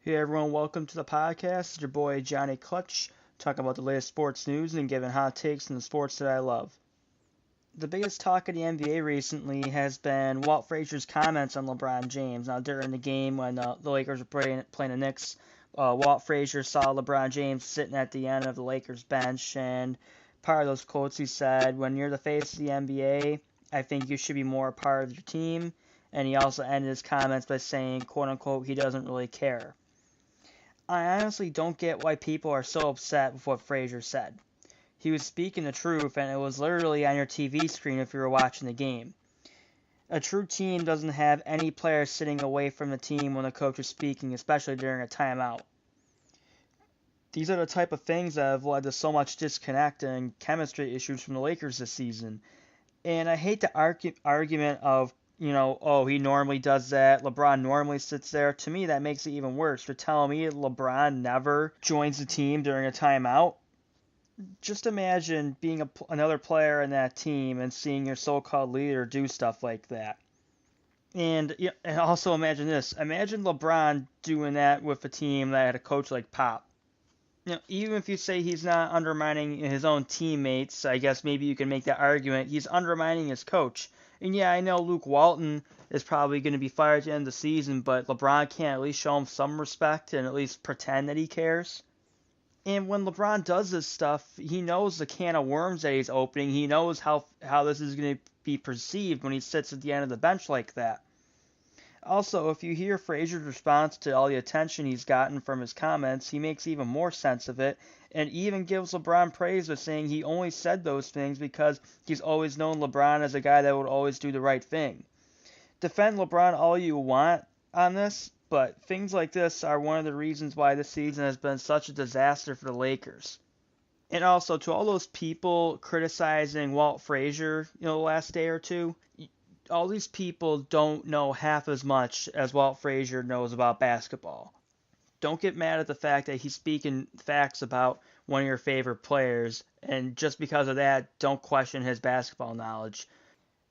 Hey everyone, welcome to the podcast. It's your boy Johnny Clutch, talking about the latest sports news and giving hot takes in the sports that I love. The biggest talk of the NBA recently has been Walt Frazier's comments on LeBron James. Now, during the game when the Lakers were playing the Knicks, Walt Frazier saw LeBron James sitting at the end of the Lakers bench, and part of those quotes he said, "When you're the face of the NBA, I think you should be more a part of your team." And he also ended his comments by saying, "quote unquote," he doesn't really care. I honestly don't get why people are so upset with what Frazier said. He was speaking the truth, and it was literally on your TV screen if you were watching the game. A true team doesn't have any players sitting away from the team when the coach is speaking, especially during a timeout. These are the type of things that have led to so much disconnect and chemistry issues from the Lakers this season. And I hate the argument of, oh, he normally does that. LeBron normally sits there. To me, that makes it even worse. You're telling me LeBron never joins the team during a timeout? Just imagine being another player in that team and seeing your so-called leader do stuff like that. And, yeah, and also imagine this. Imagine LeBron doing that with a team that had a coach like Pop. Even if you say he's not undermining his own teammates, I guess maybe you can make that argument. He's undermining his coach. And yeah, I know Luke Walton is probably going to be fired at the end of the season, but LeBron can't at least show him some respect and at least pretend that he cares. And when LeBron does this stuff, he knows the can of worms that he's opening. He knows how this is going to be perceived when he sits at the end of the bench like that. Also, if you hear Frazier's response to all the attention he's gotten from his comments, he makes even more sense of it, and even gives LeBron praise by saying he only said those things because he's always known LeBron as a guy that would always do the right thing. Defend LeBron all you want on this, but things like this are one of the reasons why this season has been such a disaster for the Lakers. And also, to all those people criticizing Walt Frazier, the last day or two, all these people don't know half as much as Walt Frazier knows about basketball. Don't get mad at the fact that he's speaking facts about one of your favorite players, and just because of that, don't question his basketball knowledge.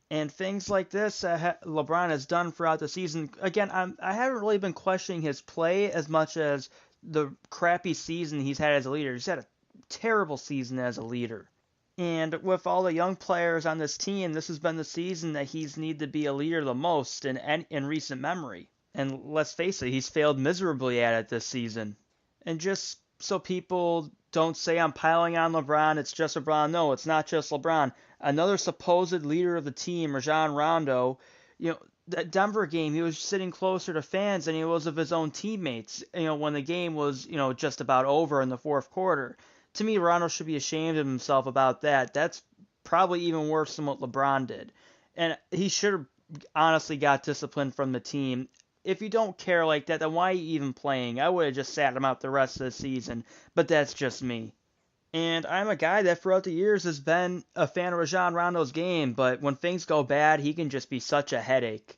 And things like this LeBron has done throughout the season. Again, I haven't really been questioning his play as much as the crappy season he's had as a leader. He's had a terrible season as a leader. And with all the young players on this team, this has been the season that he's needed to be a leader the most in recent memory. And let's face it, he's failed miserably at it this season. And just so people don't say I'm piling on LeBron, it's just LeBron. No, it's not just LeBron. Another supposed leader of the team, Rajon Rondo, that Denver game, he was sitting closer to fans than he was of his own teammates, when the game was, just about over in the fourth quarter. To me, Rondo should be ashamed of himself about that. That's probably even worse than what LeBron did. And he should have honestly got disciplined from the team. If you don't care like that, then why are you even playing? I would have just sat him out the rest of the season, but that's just me. And I'm a guy that throughout the years has been a fan of Rajon Rondo's game, but when things go bad, he can just be such a headache.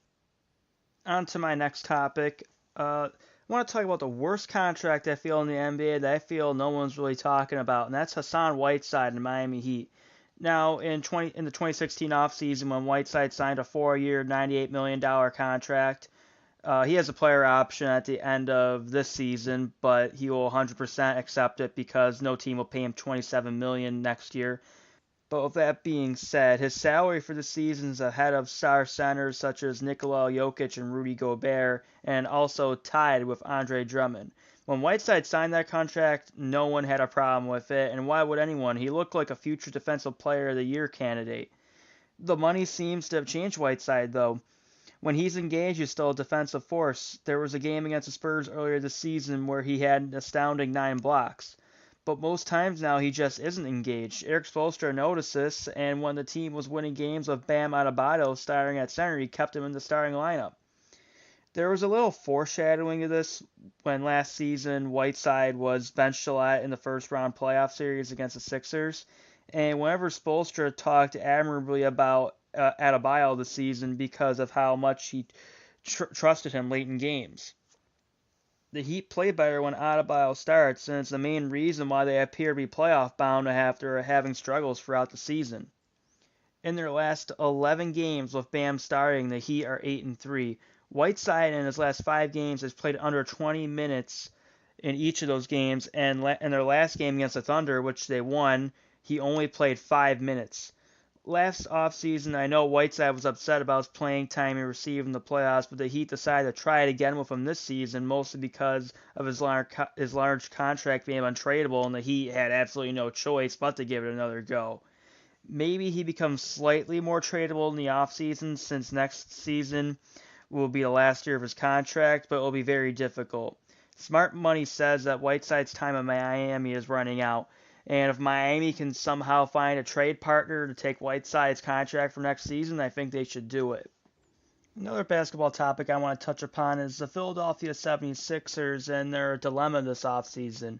On to my next topic. I want to talk about the worst contract I feel in the NBA that I feel no one's really talking about, and that's Hassan Whiteside in Miami Heat. Now, in the 2016 offseason, when Whiteside signed a 4-year, $98 million contract, he has a player option at the end of this season, but he will 100% accept it because no team will pay him $27 million next year. But with that being said, his salary for the season is ahead of star centers such as Nikola Jokic and Rudy Gobert, and also tied with Andre Drummond. When Whiteside signed that contract, no one had a problem with it, and why would anyone? He looked like a future Defensive Player of the Year candidate. The money seems to have changed Whiteside, though. When he's engaged, he's still a defensive force. There was a game against the Spurs earlier this season where he had an astounding 9 blocks. But most times now he just isn't engaged. Eric Spoelstra noticed this, and when the team was winning games with Bam Adebayo starting at center, he kept him in the starting lineup. There was a little foreshadowing of this when last season Whiteside was benched a lot in the first round playoff series against the Sixers. And whenever Spoelstra talked admirably about Adebayo this season because of how much he trusted him late in games. The Heat play better when Adebayo starts, and it's the main reason why they appear to be playoff bound after having struggles throughout the season. In their last 11 games with Bam starting, the Heat are 8-3, Whiteside in his last 5 games has played under 20 minutes in each of those games, and in their last game against the Thunder, which they won, he only played 5 minutes. Last offseason, I know Whiteside was upset about his playing time he received in the playoffs, but the Heat decided to try it again with him this season, mostly because of his large contract being untradeable, and the Heat had absolutely no choice but to give it another go. Maybe he becomes slightly more tradable in the offseason, since next season will be the last year of his contract, but it will be very difficult. Smart money says that Whiteside's time in Miami is running out, and if Miami can somehow find a trade partner to take Whiteside's contract for next season, I think they should do it. Another basketball topic I want to touch upon is the Philadelphia 76ers and their dilemma this offseason.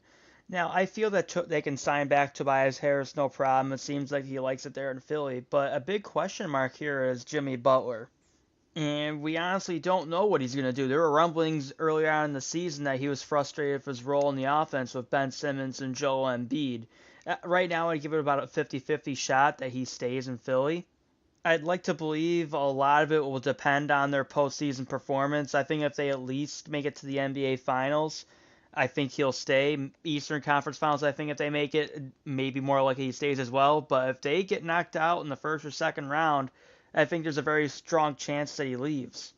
Now, I feel that they can sign back Tobias Harris no problem. It seems like he likes it there in Philly, but a big question mark here is Jimmy Butler. And we honestly don't know what he's going to do. There were rumblings earlier on in the season that he was frustrated with his role in the offense with Ben Simmons and Joel Embiid. Right now, I'd give it about a 50-50 shot that he stays in Philly. I'd like to believe a lot of it will depend on their postseason performance. I think if they at least make it to the NBA Finals, I think he'll stay. Eastern Conference Finals, I think if they make it, maybe more likely he stays as well. But if they get knocked out in the first or second round, I think there's a very strong chance that he leaves.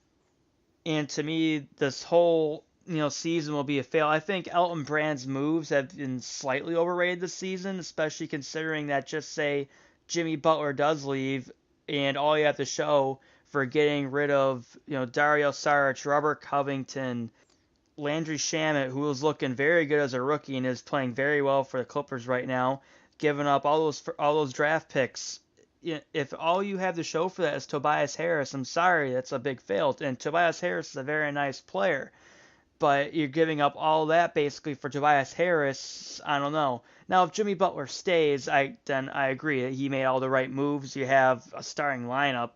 And to me, this whole season will be a fail. I think Elton Brand's moves have been slightly overrated this season, especially considering that just say Jimmy Butler does leave, and all you have to show for getting rid of Dario Saric, Robert Covington, Landry Shamet, who was looking very good as a rookie and is playing very well for the Clippers right now, giving up all those draft picks. If all you have to show for that is Tobias Harris, I'm sorry, that's a big fail. And Tobias Harris is a very nice player, but you're giving up all that basically for Tobias Harris. I don't know. Now, if Jimmy Butler stays, then I agree that he made all the right moves. You have a starting lineup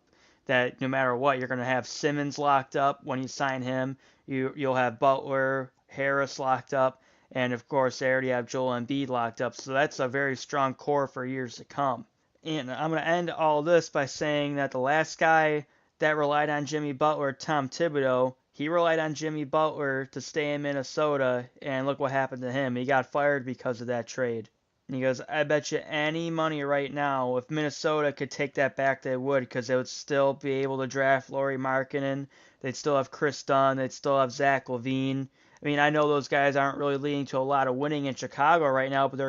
that no matter what, you're going to have Simmons locked up when you sign him. You'll have Butler, Harris locked up, and of course they already have Joel Embiid locked up. So that's a very strong core for years to come. And I'm going to end all this by saying that the last guy that relied on Jimmy Butler, Tom Thibodeau, he relied on Jimmy Butler to stay in Minnesota, and look what happened to him. He got fired because of that trade. And he goes, I bet you any money right now, if Minnesota could take that back, they would, because they would still be able to draft Lauri Markkanen. They'd still have Chris Dunn. They'd still have Zach LaVine. I mean, I know those guys aren't really leading to a lot of winning in Chicago right now, but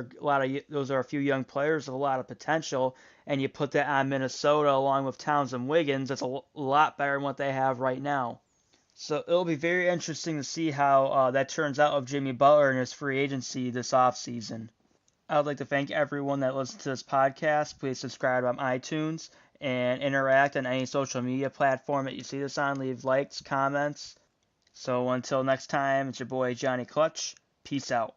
those are a few young players with a lot of potential, and you put that on Minnesota along with Towns and Wiggins, that's a lot better than what they have right now. So it'll be very interesting to see how that turns out of Jimmy Butler and his free agency this offseason. I would like to thank everyone that listens to this podcast. Please subscribe on iTunes and interact on any social media platform that you see this on. Leave likes, comments. So until next time, it's your boy Johnny Clutch. Peace out.